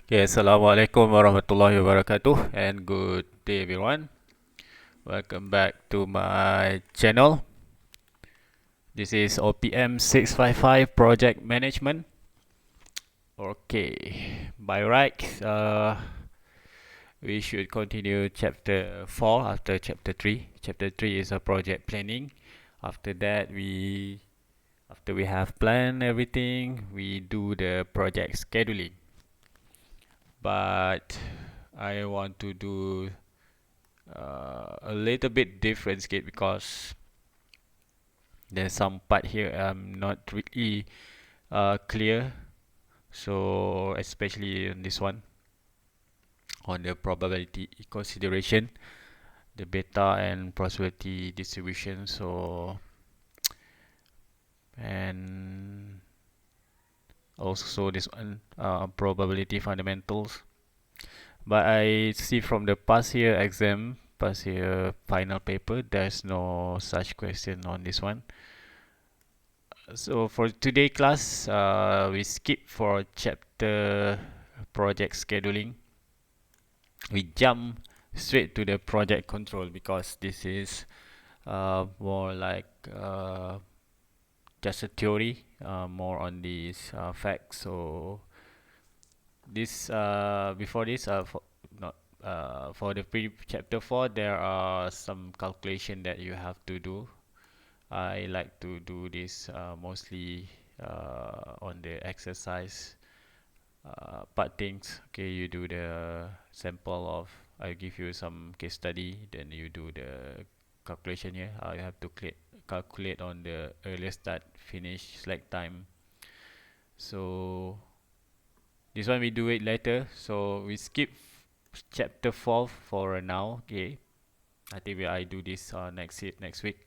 Okay, Assalamualaikum warahmatullahi wabarakatuh and good day everyone. Welcome back to my channel. This is OPM 655 Project Management. Okay, by right, we should continue chapter 4 after chapter 3. Chapter 3 is a project planning. After that, after we have planned everything, we do the project scheduling. But I want to do a little bit different skate because there's some part here I'm not really clear. So especially on this one, on the probability consideration, the beta and possibility distribution. So and also this one, probability fundamentals. But I see from the past year final paper, there's no such question on this one. So for today class, we skip for chapter project scheduling. We jump straight to the project control because this is more like just a theory, more on these facts. So this before this, not for the pre chapter 4, there are some calculation that you have to do. I like to do this mostly on the exercise part things. Okay, you do the sample of. I give you some case study, then you do the calculation here. You have to calculate on the earlier start, finish, slack time. So this one we do it later. So we skip chapter 4 for now. Okay, I think I do this next week.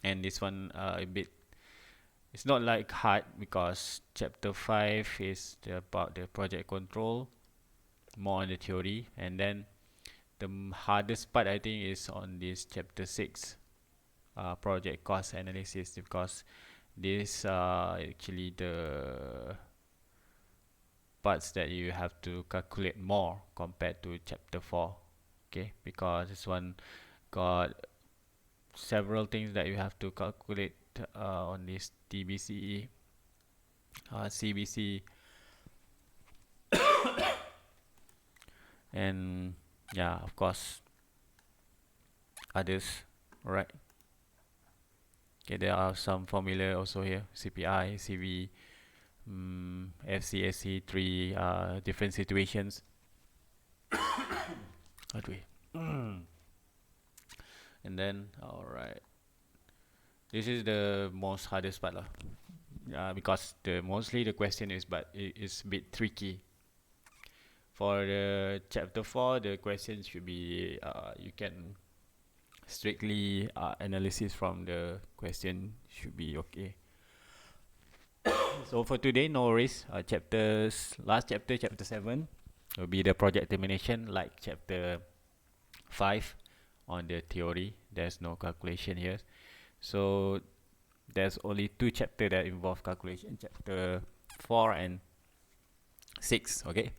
And this one a bit, it's not like hard because chapter 5 is about the project control, more on the theory, and then the hardest part I think is on this chapter 6, project cost analysis, because this actually the parts that you have to calculate more compared to chapter 4. Okay, because this one got several things that you have to calculate on this TBCE, CBC, and yeah, of course, others, right? Okay, there are some formula also here: CPI, CV, FCSC, three different situations. How do we? And then, all right, this is the most hardest part lah. Because mostly the question is, but it is a bit tricky. For the chapter 4, the question should be you can strictly analysis from the question should be okay. So for today, no worries. Last chapter, chapter 7, will be the project termination, like chapter 5 on the theory. There's no calculation here. So there's only two chapters that involve calculation, chapter 4 and 6, okay?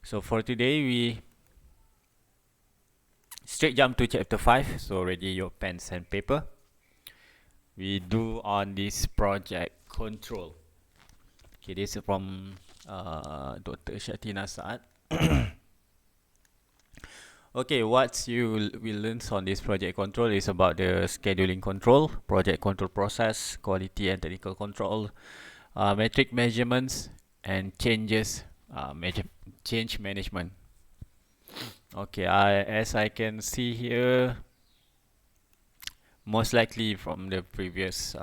So for today, we straight jump to chapter 5. So ready your pens and paper. We do on this project control. Okay, this is from Dr. Shatina Saad. Okay, what you will learn on this project control is about the scheduling control, project control process, quality and technical control, metric measurements, and change management. Okay, as I can see here, most likely from the previous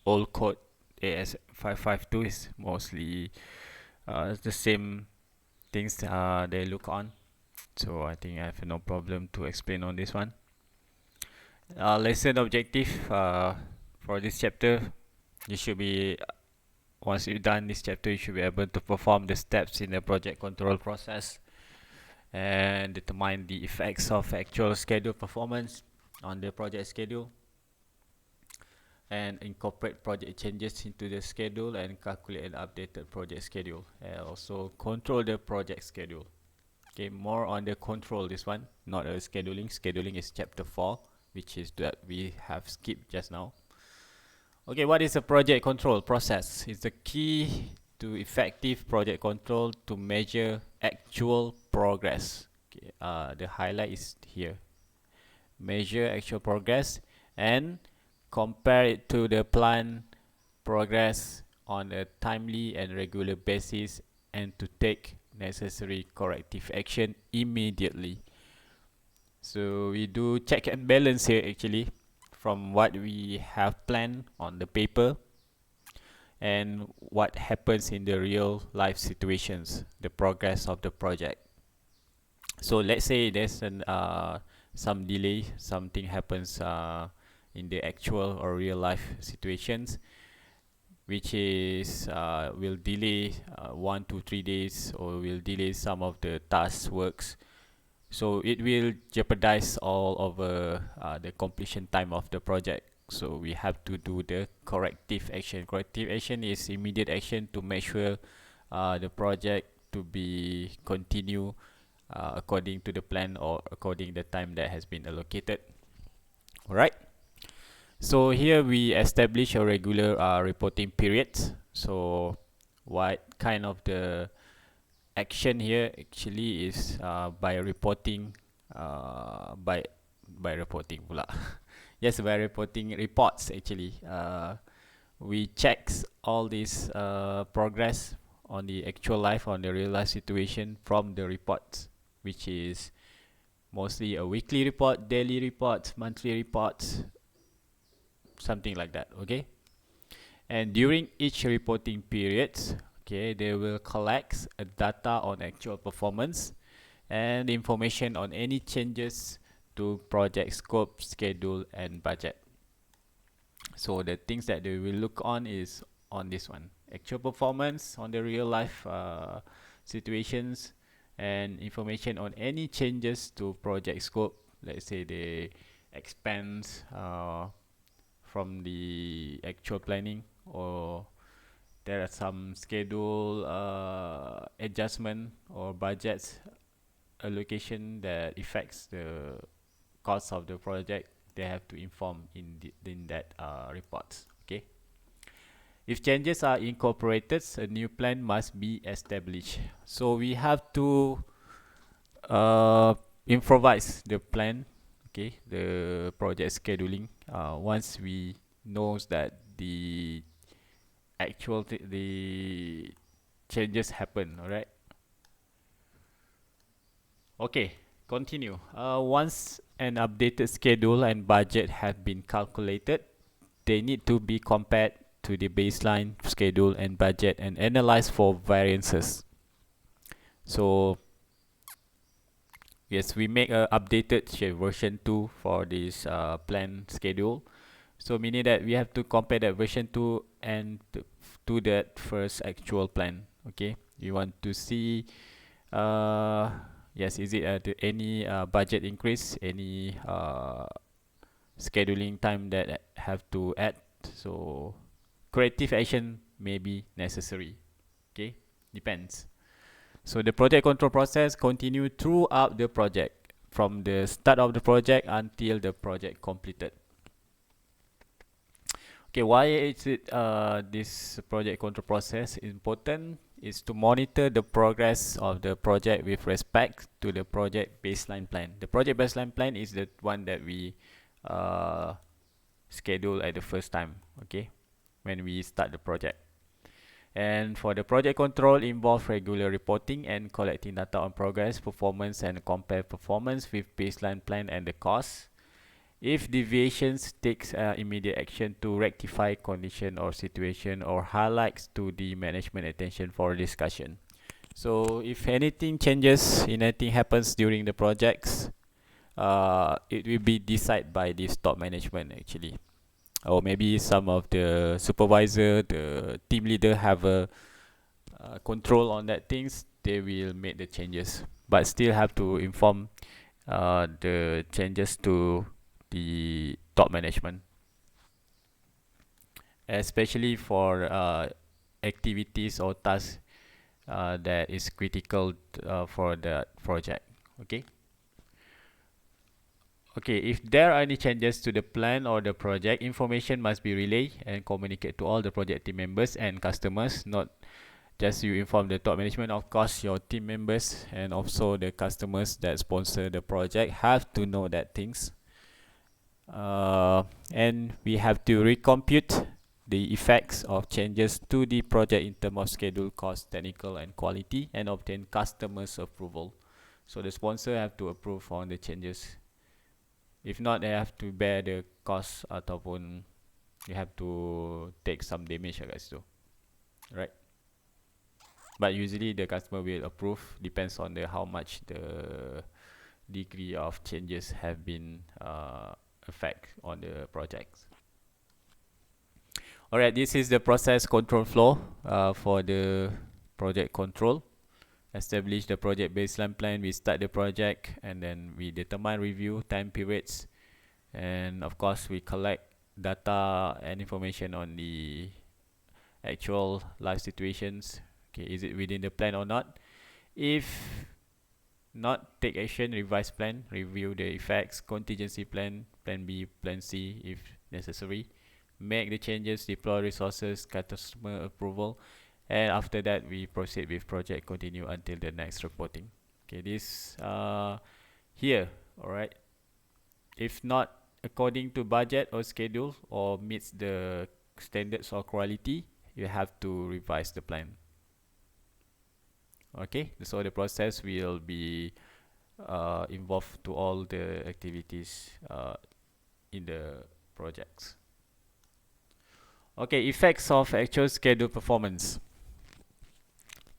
old code AS552 is mostly the same things they look on. So I think I have no problem to explain on this one. Lesson objective for this chapter, you should be, once you've done this chapter, you should be able to perform the steps in the project control process and determine the effects of actual schedule performance on the project schedule. and incorporate project changes into the schedule and calculate an updated project schedule, and also control the project schedule. Okay, more on the control this one, not a scheduling. Scheduling is chapter 4, which is that we have skipped just now. Okay, what is a project control process? It's the key to effective project control to measure actual progress. Okay, the highlight is here. Measure actual progress and compare it to the plan progress on a timely and regular basis, and to take necessary corrective action immediately. So we do check and balance here actually, from what we have planned on the paper and what happens in the real life situations, the progress of the project. So let's say there's some delay, something happens in the actual or real life situations, which is will delay 1 to 3 days, or will delay some of the task works. So it will jeopardize all of the completion time of the project. So we have to do the corrective action. Corrective action is immediate action to make sure the project to be continue according to the plan or according the time that has been allocated. Alright. So here we establish a regular reporting periods. So what kind of the action here actually is by reporting by reporting pula. Yes, by reporting reports actually. We checks all this progress on the actual life, on the real life situation from the reports, which is mostly a weekly report, daily reports, monthly reports, something like that. Okay, and during each reporting periods, okay, they will collect a data on actual performance and information on any changes to project scope, schedule, and budget. So the things that they will look on is on this one: actual performance on the real life situations, and information on any changes to project scope. Let's say they expand from the actual planning, or there are some schedule adjustment or budget allocation that affects the cost of the project. They have to inform in that reports. Okay, if changes are incorporated, a new plan must be established. So we have to improvise the plan, okay, the project scheduling, once we knows that the actual the changes happen. All right. Okay, continue. Once an updated schedule and budget have been calculated, they need to be compared to the baseline schedule and budget and analyzed for variances. So yes, we make a updated version 2 for this plan schedule. So meaning that we have to compare that version 2 and to that first actual plan. Okay, you want to see yes, is it any budget increase, any scheduling time that have to add. So corrective action may be necessary. Okay, depends. So the project control process continue throughout the project, from the start of the project until the project completed. Okay, why is it this project control process is important? Is to monitor the progress of the project with respect to the project baseline plan. The project baseline plan is the one that we schedule at the first time, okay, when we start the project. And for the project control, involve regular reporting and collecting data on progress, performance, and compare performance with baseline plan and the cost. If deviations, takes immediate action to rectify condition or situation, or highlights to the management attention for discussion. So if anything changes, anything happens during the projects, it will be decided by this top management actually, or maybe some of the supervisor, the team leader have a control on that things. They will make the changes, but still have to inform the changes to the top management. especially for activities or tasks that is critical for the project. Okay. Okay, if there are any changes to the plan or the project, information must be relayed and communicated to all the project team members and customers, not just you inform the top management. Of course, your team members and also the customers that sponsor the project have to know that things. And we have to recompute the effects of changes to the project in terms of schedule, cost, technical, and quality, and obtain customers' approval. So the sponsor have to approve on the changes. If not, they have to bear the cost ataupun you have to take some damage kat situ. Right? But usually the customer will approve, depends on the how much the degree of changes have been effect on the projects. Alright, this is the process control flow for the project control. Establish the project baseline plan, we start the project, and then we determine review time periods, and of course we collect data and information on the actual life situations. Okay, is it within the plan or not? If not, take action, revise plan, review the effects, contingency plan, plan B, plan C if necessary. Make the changes, deploy resources, customer approval, and after that we proceed with project continue until the next reporting. Okay, this here, alright. If not according to budget or schedule or meets the standards or quality, you have to revise the plan. Okay, so the process will be involved to all the activities in the projects. Okay, effects of actual schedule performance.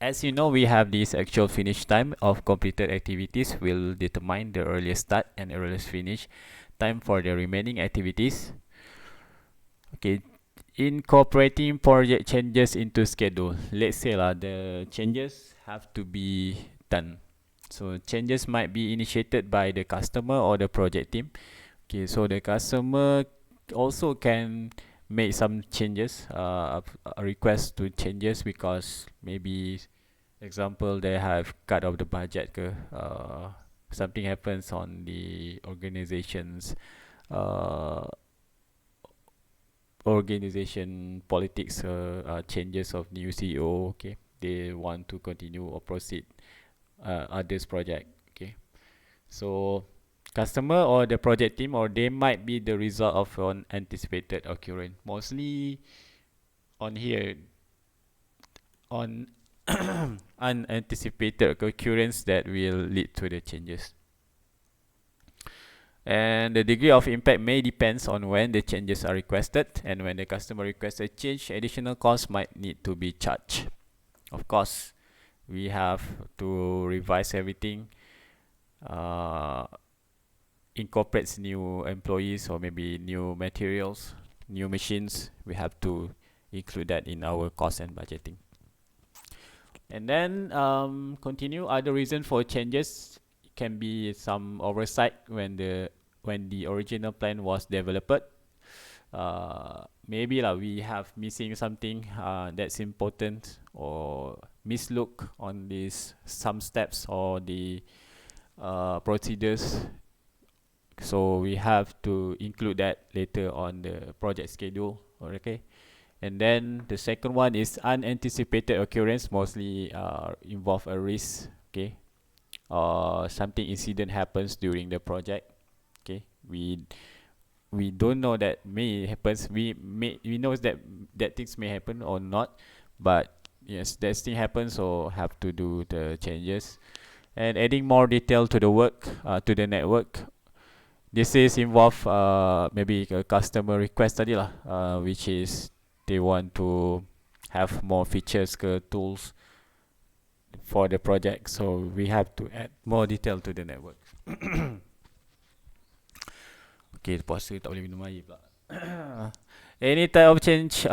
As you know, we have this actual finish time of completed activities will determine the earliest start and earliest finish time for the remaining activities. Okay, incorporating project changes into schedule. Let's say the changes have to be done. So changes might be initiated by the customer or the project team. Okay, so the customer also can make some changes, a request to changes because maybe, example, they have cut off the budget ke, something happens on the organization's organization politics, changes of new CEO. Okay, they want to continue or proceed others project. Okay, so customer or the project team, or they might be the result of an anticipated occurrence. Mostly on here, on unanticipated occurrence that will lead to the changes. And the degree of impact may depends on when the changes are requested, and when the customer requests a change, additional costs might need to be charged. Of course, we have to revise everything, incorporates new employees or maybe new materials, new machines. We have to include that in our cost and budgeting. And then continue. Other reason for changes can be some oversight when the original plan was developed. Maybe we have missing something that's important, or mislook on these some steps or the procedures. So we have to include that later on the project schedule. Okay. And then the second one is unanticipated occurrence, mostly involve a risk. Okay, something incident happens during the project. Okay, we don't know that may happens. We know that things may happen or not, but yes, that thing happens, so have to do the changes. And adding more detail to the work, to the network. This is involve maybe a customer request tadi lah, which is they want to have more features ke tools for the project, so we have to add more detail to the network. Okay, puasa tak boleh minum air pula. Any type of change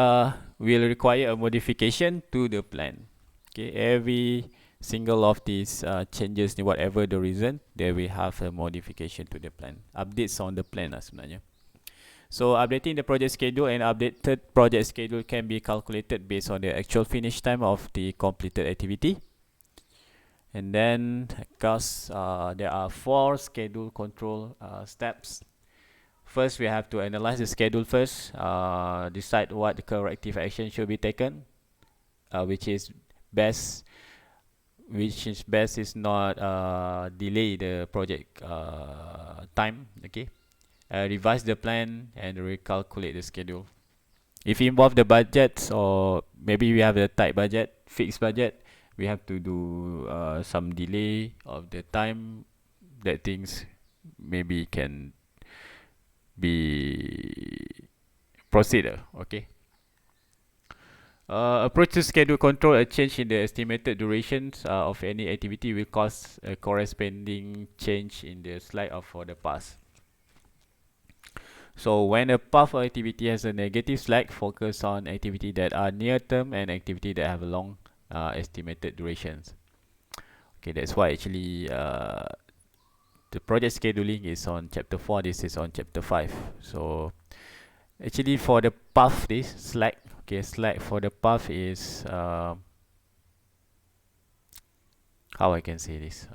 will require a modification to the plan. Okay, every single of these changes, whatever the reason, there will have a modification to the plan. Updates on the plan lah sebenarnya. So updating the project schedule and updated project schedule can be calculated based on the actual finish time of the completed activity. And then, because there are 4 schedule control steps. First, we have to analyze the schedule first, decide what the corrective action should be taken, which is best. Which is best is not delay the project time. Okay, revise the plan and recalculate the schedule. If you involve the budgets, or maybe we have a tight budget, fixed budget, we have to do some delay of the time that things maybe can be proceed. Okay. Approach to schedule control: a change in the estimated durations of any activity will cause a corresponding change in the slack of for the path. So when a path or activity has a negative slack, focus on activity that are near term and activity that have a long estimated durations. Okay, that's why actually the project scheduling is on chapter 4, this is on chapter 5. So actually for the path, this slack, okay, slack for the path is how I can say this.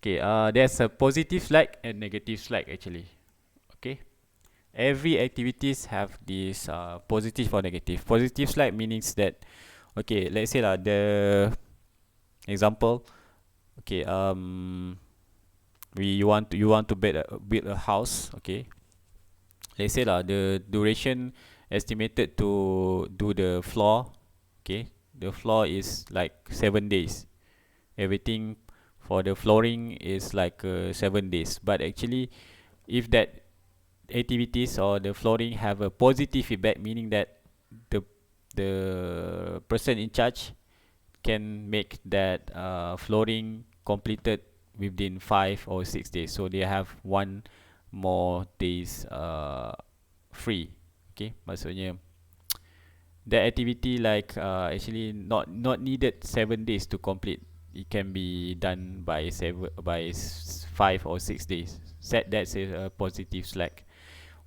Okay, there's a positive slack and negative slack actually. Okay, every activities have this positive or negative. Positive slack means that, okay, let's say the example, okay, you want to build a house. Okay, let's say the duration estimated to do the floor. Okay, the floor is like 7 days. Everything for the flooring is like 7 days, but actually if that activities or the flooring have a positive feedback, meaning that the person in charge can make that flooring completed within 5 or 6 days, so they have one more days free. Okay, maksudnya that activity like actually not needed 7 days to complete. It can be done by 5 or 6 days. That's a positive slack.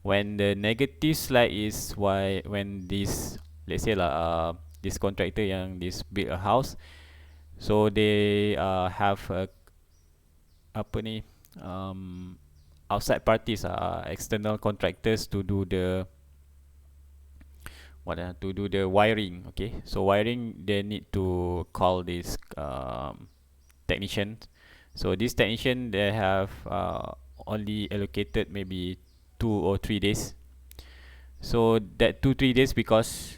When the negative slack is when this, let's say this contractor yang this build a house, so they have apa ni outside parties, external contractors to do the to do the wiring. Okay, so wiring, they need to call this technician. So this technician, they have only allocated maybe 2 or 3 days. So that 2-3 days, because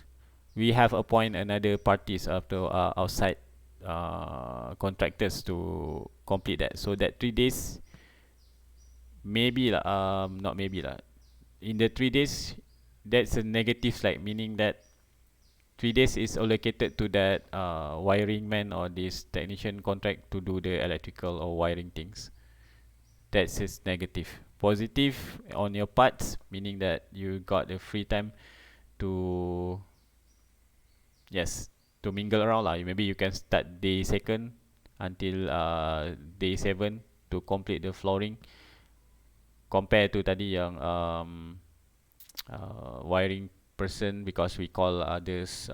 we have appoint another parties after outside contractors to complete that. So that 3 days, maybe not maybe in the 3 days, that's a negative slide, meaning that 3 days is allocated to that wiring man or this technician contract to do the electrical or wiring things. That's is negative. Positive on your parts, meaning that you got the free time to, yes, to mingle around lah. Maybe you can start day 2nd until day 7 to complete the flooring, compare to tadi yang wiring person, because we call others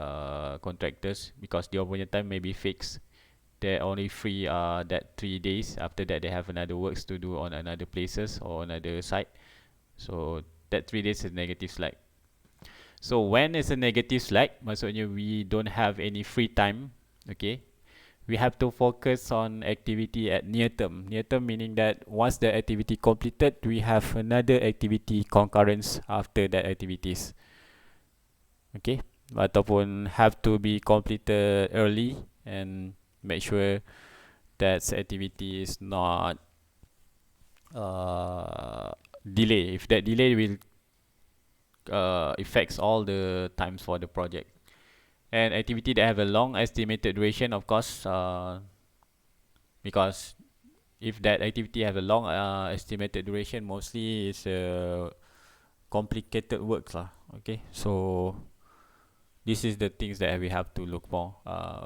contractors, because dia punya time maybe fixed. They're only free that 3 days. After that, they have another works to do on another places or another site. So that 3 days is negative slack. So when it's a negative slack, maksudnya we don't have any free time. Okay, we have to focus on activity at near term. Near term meaning that once the activity completed, we have another activity concurrence after that activities. Okay, ataupun have to be completed early, and make sure that activity is not delay. If that delay will affects all the times for the project. And activity that have a long estimated duration, of course, because if that activity have a long estimated duration, mostly is complicated works lah. Okay, so this is the things that we have to look for.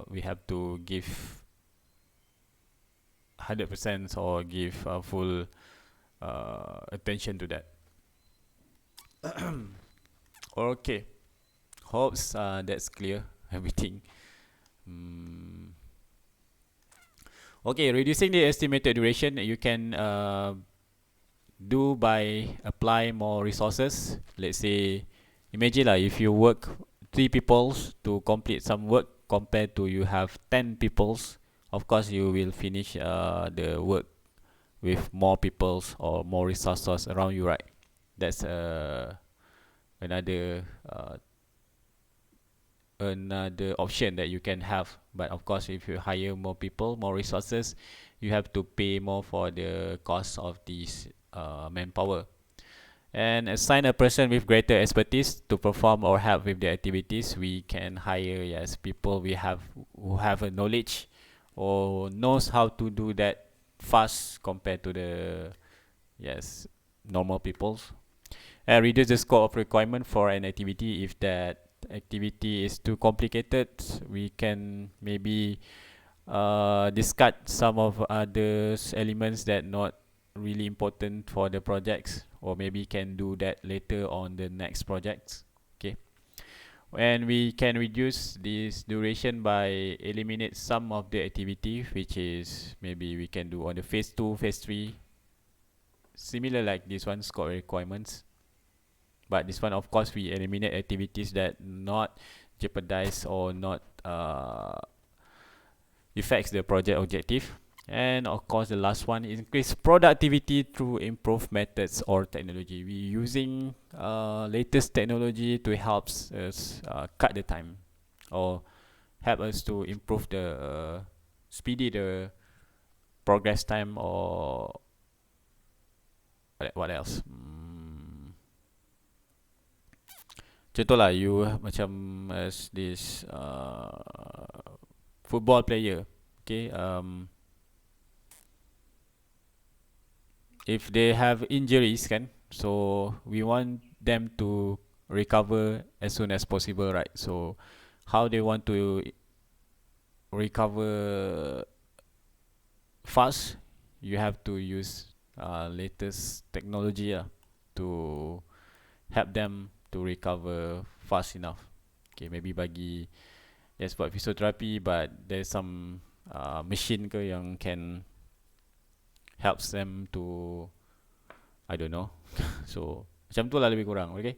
We have to give 100% or give full attention to that. Okay, hopes that's clear everything. Mm. Okay, reducing the estimated duration you can do by apply more resources. Let's say, imagine like if you work 3 peoples to complete some work compared to you have 10 peoples, of course you will finish the work with more peoples or more resources around you, right? That's another another option that you can have. But of course, if you hire more people, more resources, you have to pay more for the cost of these manpower. And assign a person with greater expertise to perform or help with the activities. We can hire, yes, people we have who have a knowledge or knows how to do that fast compared to the, yes, normal peoples. And reduce the scope of requirement for an activity. If that activity is too complicated, we can maybe discard some of others elements that not really important for the projects, or maybe can do that later on the next projects. Okay, and we can reduce this duration by eliminate some of the activity, which is maybe we can do on the phase 2, phase 3, similar like this one, scope requirements. But this one, of course, we eliminate activities that not jeopardize or not affects the project objective. And of course, the last one is increase productivity through improved methods or technology. We using latest technology to help us cut the time or help us to improve the speedy the progress time, or what else? Contoh lah, you macam as this football player, okay, if they have injuries kan, so we want them to recover as soon as possible, right? So how they want to recover fast, you have to use latest technology to help them to recover fast enough. Okay, maybe bagi, yes, buat physiotherapy, but there's some machine ke yang can helps them to, I don't know. So macam tu lah lebih kurang. Okay,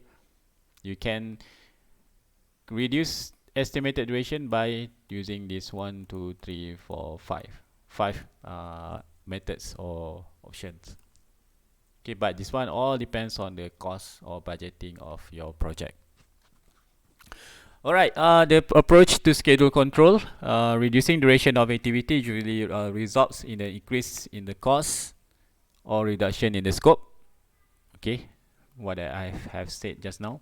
you can reduce estimated duration by using this 1, 2, 3, 4, 5 methods or options. Okay, but this one all depends on the cost or budgeting of your project. Alright, the approach to schedule control, reducing duration of activity usually results in an increase in the cost or reduction in the scope. Okay, what I have said just now.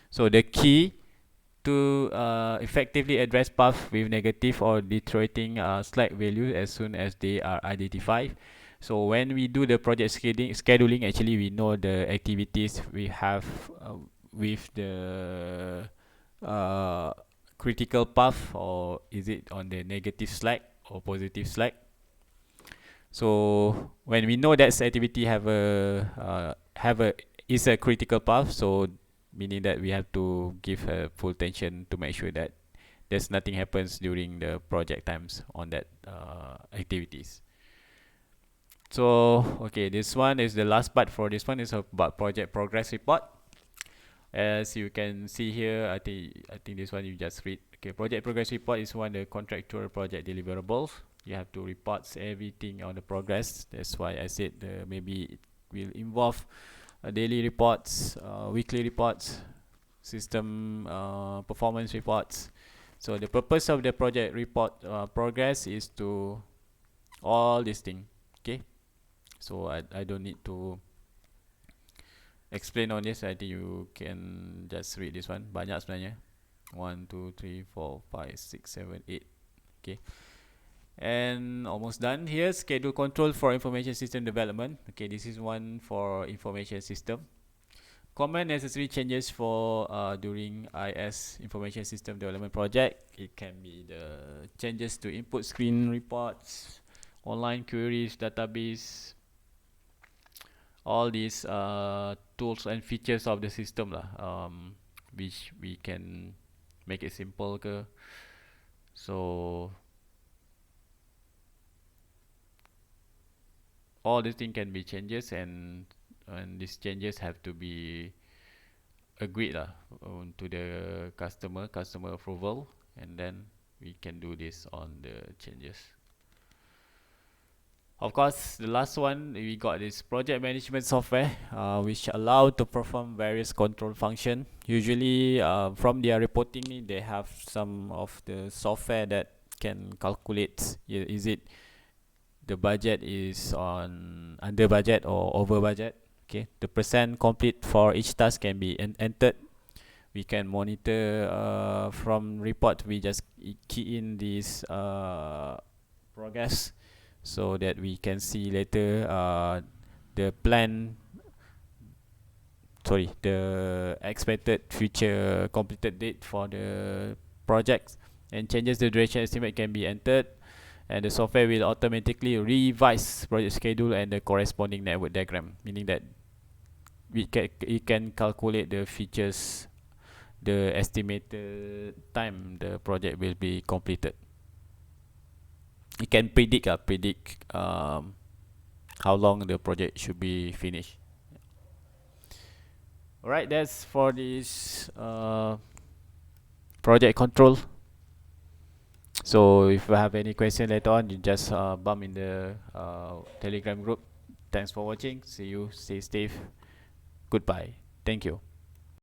So the key to effectively address paths with negative or deteriorating slack values as soon as they are identified. So when we do the project scheduling, actually we know the activities we have with the critical path, or is it on the negative slack or positive slack. So when we know that activity have a is a critical path, so meaning that we have to give full attention to make sure that there's nothing happens during the project times on that activities. So okay, this one is the last part for this one, is about project progress report. As you can see here, I think this one you just read. Okay, project progress report is one of the contractual project deliverables. You have to report everything on the progress. That's why I said maybe it will involve daily reports, weekly reports, system performance reports. So the purpose of the project report progress is to all this thing. Okay, so I don't need to explain on this. I think you can just read this one. Banyak sebenarnya. 1, 2, 3, 4, 5, 6, 7, 8. Okay, and almost done. Here, schedule control for information system development. Okay, this is one for information system. Comment necessary changes for during IS information system development project. It can be the changes to input screen reports, online queries, database, all these tools and features of the system lah, which we can make it simple ke. So all these things can be changes, and these changes have to be agreed lah, to the customer approval, and then we can do this on the changes. Of course, the last one we got this project management software, which allow to perform various control function. Usually, from their reporting, they have some of the software that can calculate is it the budget is on under budget or over budget. Okay, the percent complete for each task can be entered. We can monitor from report. We just key in this progress, so that we can see later the plan, sorry, the expected future completed date for the projects, and changes the duration estimate can be entered, and the software will automatically revise project schedule and the corresponding network diagram, meaning that it can calculate the features, the estimated time the project will be completed. It can predict how long the project should be finished. Alright, that's for this project control. So if you have any question later on, you just bump in the Telegram group. Thanks for watching. See you. Stay safe. Goodbye. Thank you.